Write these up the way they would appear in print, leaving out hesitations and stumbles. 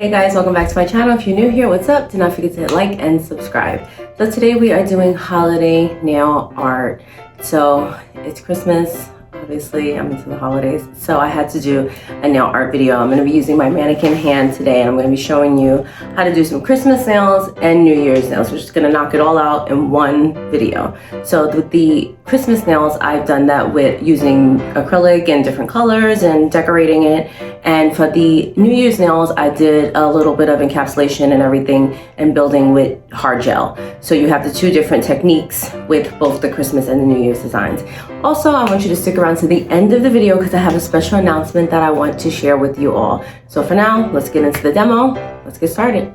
Hey guys, welcome back to my channel. If you're new here, what's up? Do not forget to hit like and subscribe. So today we are doing holiday nail art. So it's Christmas. Obviously, I'm into the holidays, so I had to do a nail art video. I'm going to be using my mannequin hand today, and I'm going to be showing you how to do some Christmas nails and New Year's nails. We're just going to knock it all out in one video. So with the Christmas nails, I've done that with using acrylic in different colors and decorating it. And for the New Year's nails, I did a little bit of encapsulation and everything and building with hard gel. So you have the two different techniques with both the Christmas and the New Year's designs. Also, I want you to stick around to the end of the video because I have a special announcement that I want to share with you all. So for now, let's get into the demo. Let's get started.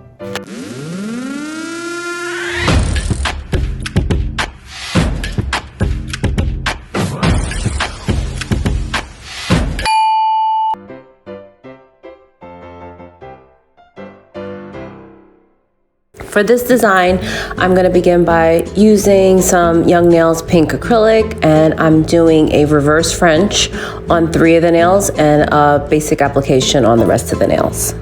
For this design, I'm going to begin by using some Young Nails pink acrylic, and I'm doing a reverse French on 3 of the nails and a basic application on the rest of the nails.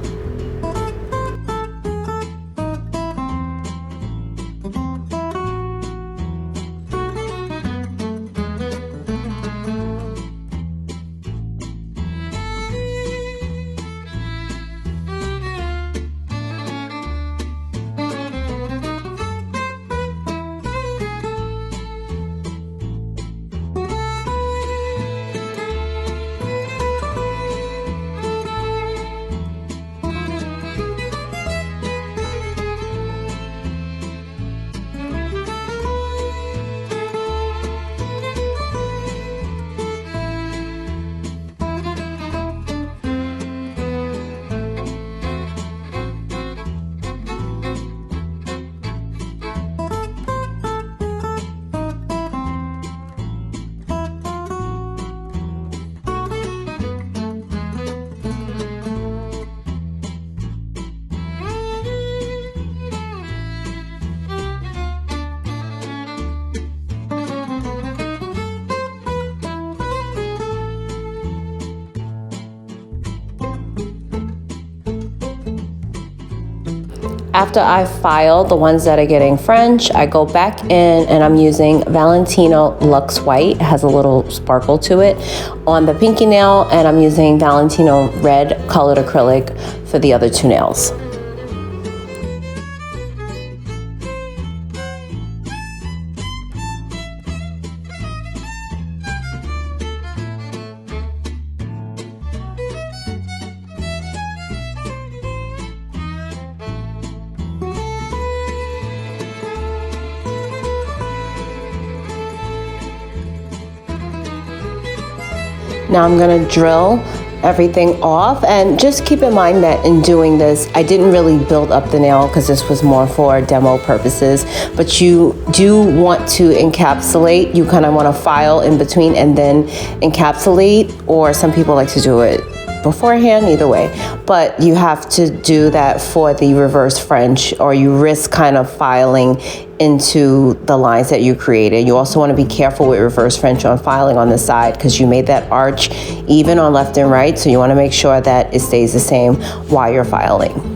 After I file the ones that are getting French, I go back in and I'm using Valentino Luxe White. It has a little sparkle to it on the pinky nail, and I'm using Valentino Red colored acrylic for the other 2 nails. Now I'm going to drill everything off, and just keep in mind that in doing this, I didn't really build up the nail because this was more for demo purposes, but you do want to encapsulate. You kind of want to file in between and then encapsulate, or some people like to do it beforehand, either way. But you have to do that for the reverse French, or you risk kind of filing into the lines that you created. You also want to be careful with reverse French on filing on the side because you made that arch even on left and right, so you want to make sure that it stays the same while you're filing.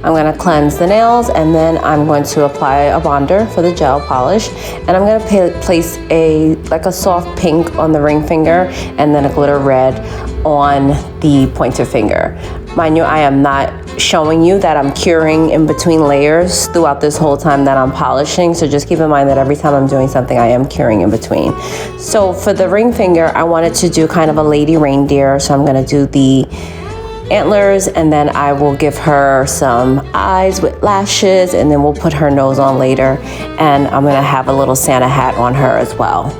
I'm going to cleanse the nails, and then I'm going to apply a bonder for the gel polish, and I'm going to place a soft pink on the ring finger and then a glitter red on the pointer finger. Mind you, I am not showing you that I'm curing in between layers throughout this whole time that I'm polishing, so just keep in mind that every time I'm doing something, I am curing in between. So for the ring finger, I wanted to do kind of a lady reindeer, so I'm going to do the antlers, and then I will give her some eyes with lashes, and then we'll put her nose on later, and I'm gonna have a little Santa hat on her as well.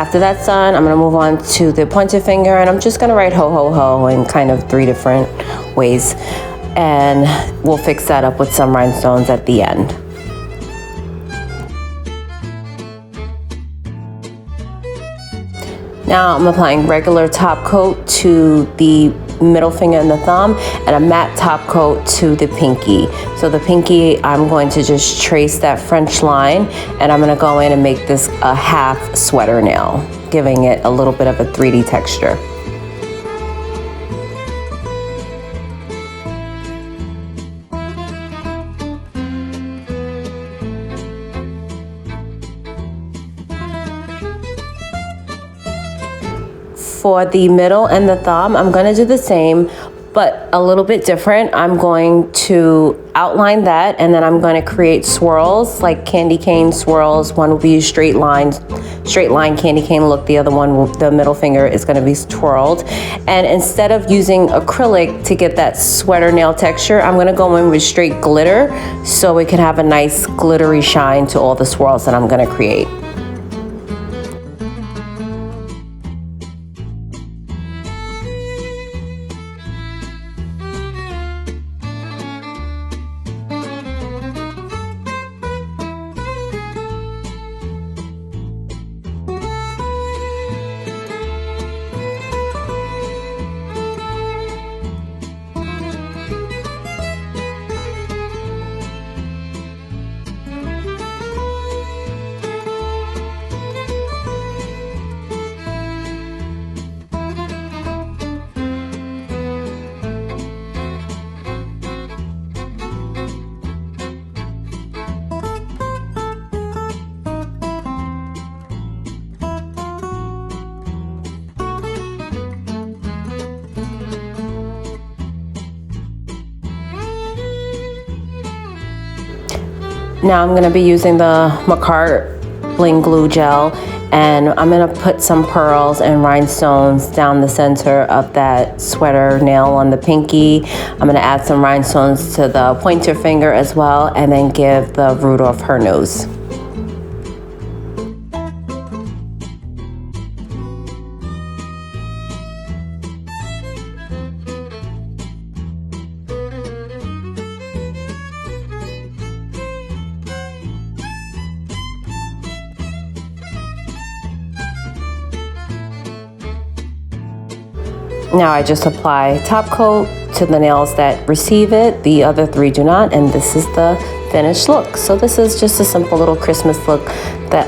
After that's done, I'm gonna move on to the pointer finger, and I'm just gonna write ho ho ho in kind of 3 different ways. And we'll fix that up with some rhinestones at the end. Now I'm applying regular top coat to the middle finger and the thumb, and a matte top coat to the pinky. So the pinky, I'm going to just trace that French line, and I'm gonna go in and make this a half sweater nail, giving it a little bit of a 3D texture. For the middle and the thumb, I'm gonna do the same, but a little bit different. I'm going to outline that, and then I'm gonna create swirls, like candy cane swirls. One will be straight line candy cane look. The other one, the middle finger, is gonna be twirled. And instead of using acrylic to get that sweater nail texture, I'm gonna go in with straight glitter so we can have a nice glittery shine to all the swirls that I'm gonna create. Now I'm going to be using the Macart Bling Glue Gel, and I'm going to put some pearls and rhinestones down the center of that sweater nail on the pinky. I'm going to add some rhinestones to the pointer finger as well, and then give the root of her nose. Now I just apply top coat to the nails that receive it. The other 3 do not, and this is the finished look. So this is just a simple little Christmas look, that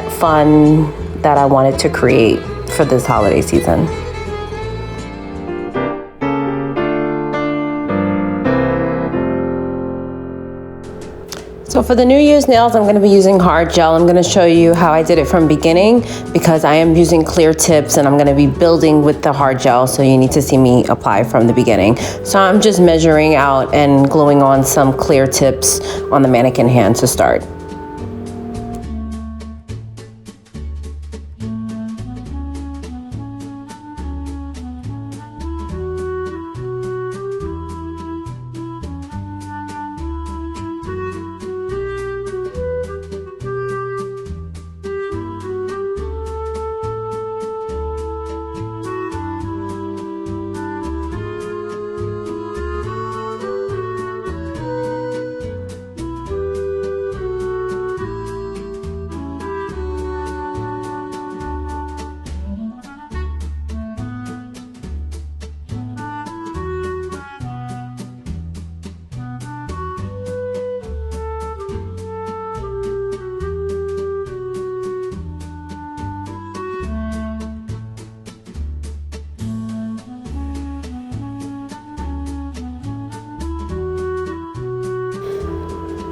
I wanted to create for this holiday season. So for the New Year's nails, I'm going to be using hard gel. I'm going to show you how I did it from beginning, because I am using clear tips and I'm going to be building with the hard gel, so you need to see me apply from the beginning. So I'm just measuring out and gluing on some clear tips on the mannequin hand to start.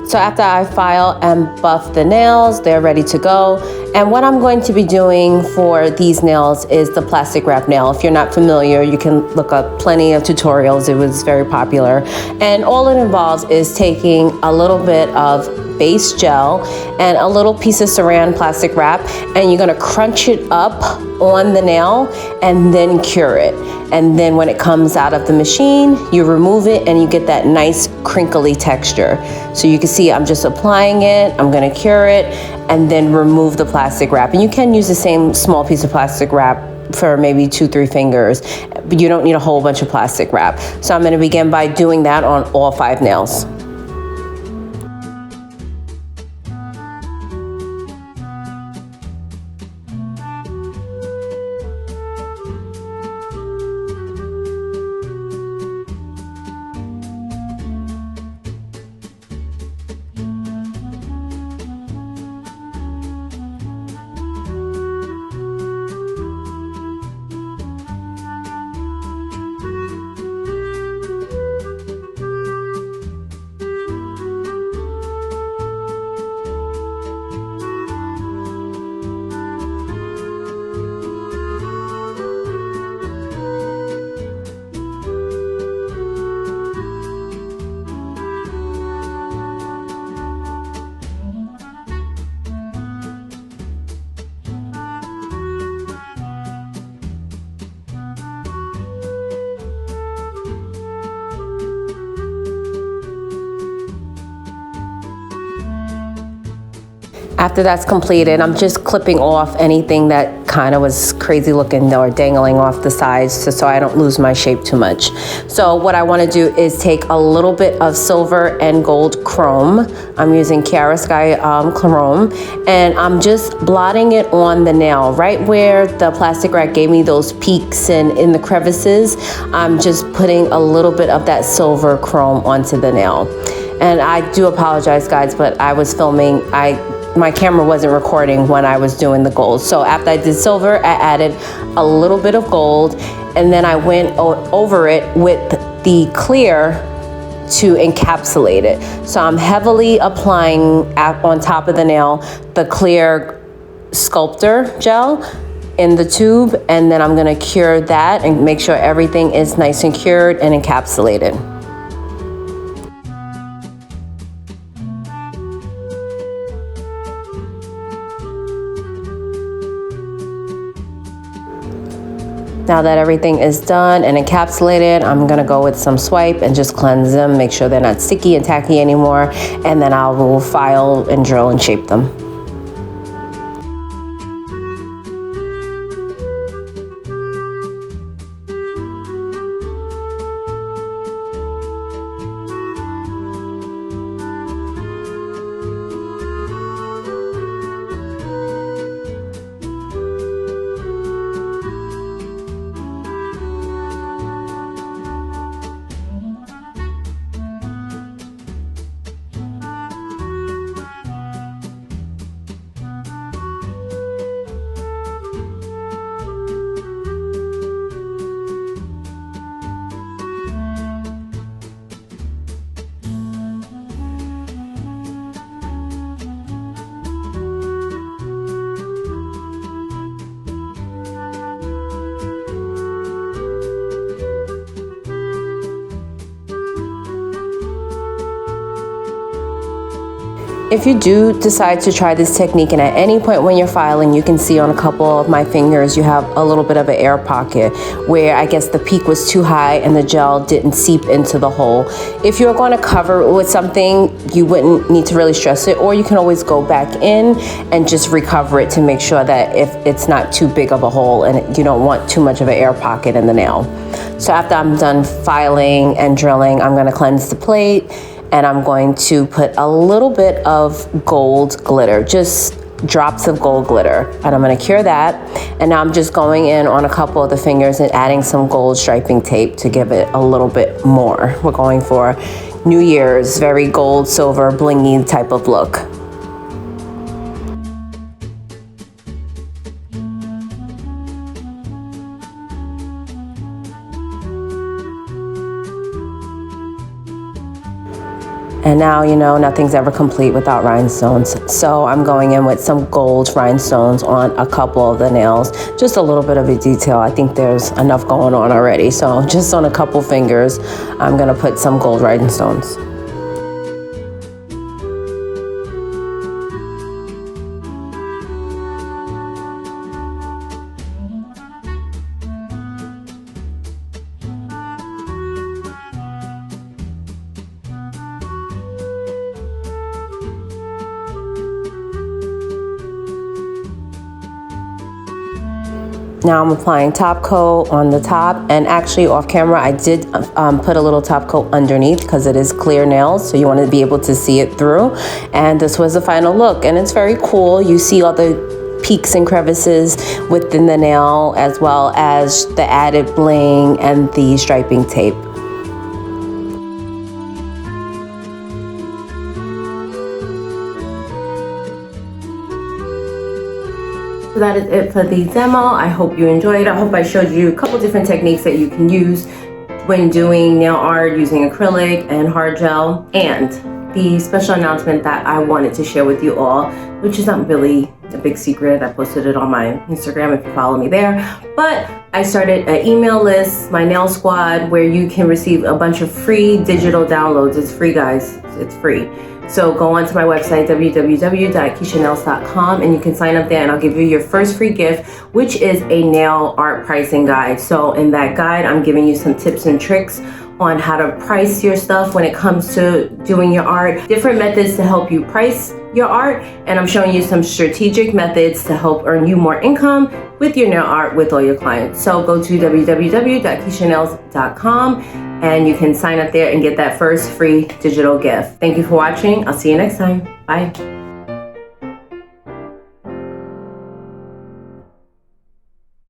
So after I file and buff the nails, they're ready to go. And what I'm going to be doing for these nails is the plastic wrap nail. If you're not familiar, you can look up plenty of tutorials. It was very popular. And all it involves is taking a little bit of base gel and a little piece of saran plastic wrap, and you're gonna crunch it up on the nail and then cure it. And then when it comes out of the machine, you remove it and you get that nice crinkly texture. So you can see I'm just applying it, I'm gonna cure it, and then remove the plastic wrap. And you can use the same small piece of plastic wrap for maybe 2-3 fingers, but you don't need a whole bunch of plastic wrap. So I'm gonna begin by doing that on all 5 nails. After that's completed, I'm just clipping off anything that kind of was crazy looking or dangling off the sides so I don't lose my shape too much. So what I want to do is take a little bit of silver and gold chrome. I'm using Chiara Sky chrome, and I'm just blotting it on the nail right where the plastic wrap gave me those peaks and in the crevices. I'm just putting a little bit of that silver chrome onto the nail. And I do apologize, guys, but I was filming. My camera wasn't recording when I was doing the gold. So after I did silver, I added a little bit of gold, and then I went over it with the clear to encapsulate it. So I'm heavily applying on top of the nail the clear sculptor gel in the tube, and then I'm gonna cure that and make sure everything is nice and cured and encapsulated. Now that everything is done and encapsulated, I'm gonna go with some swipe and just cleanse them, make sure they're not sticky and tacky anymore, and then I will file and drill and shape them. If you do decide to try this technique, and at any point when you're filing, you can see on a couple of my fingers, you have a little bit of an air pocket where I guess the peak was too high and the gel didn't seep into the hole. If you're going to cover it with something, you wouldn't need to really stress it, or you can always go back in and just recover it to make sure that if it's not too big of a hole and you don't want too much of an air pocket in the nail. So after I'm done filing and drilling, I'm going to cleanse the plate. And I'm going to put a little bit of gold glitter, just drops of gold glitter. And I'm gonna cure that. And now I'm just going in on a couple of the fingers and adding some gold striping tape to give it a little bit more. We're going for New Year's, very gold, silver, blingy type of look. And now, you know, nothing's ever complete without rhinestones. So I'm going in with some gold rhinestones on a couple of the nails. Just a little bit of a detail. I think there's enough going on already. So just on a couple fingers, I'm gonna put some gold rhinestones. Now I'm applying top coat on the top, and actually off camera I did put a little top coat underneath because it is clear nails, so you want to be able to see it through. And this was the final look, and it's very cool. You see all the peaks and crevices within the nail, as well as the added bling and the striping tape. So that is it for the demo. I hope you enjoyed. I hope I showed you a couple different techniques that you can use when doing nail art using acrylic and hard gel. And the special announcement that I wanted to share with you all, which is not really a big secret. I posted it on my Instagram if you follow me there. But I started an email list, my nail squad, where you can receive a bunch of free digital downloads. It's free, guys. It's free. So go onto my website, www.KeishaNails.com, and you can sign up there, and I'll give you your first free gift, which is a nail art pricing guide. So in that guide, I'm giving you some tips and tricks on how to price your stuff when it comes to doing your art, different methods to help you price your art, and I'm showing you some strategic methods to help earn you more income with your nail art with all your clients. So go to www.KeishaNails.com and you can sign up there and get that first free digital gift. Thank you for watching. I'll see you next time. Bye.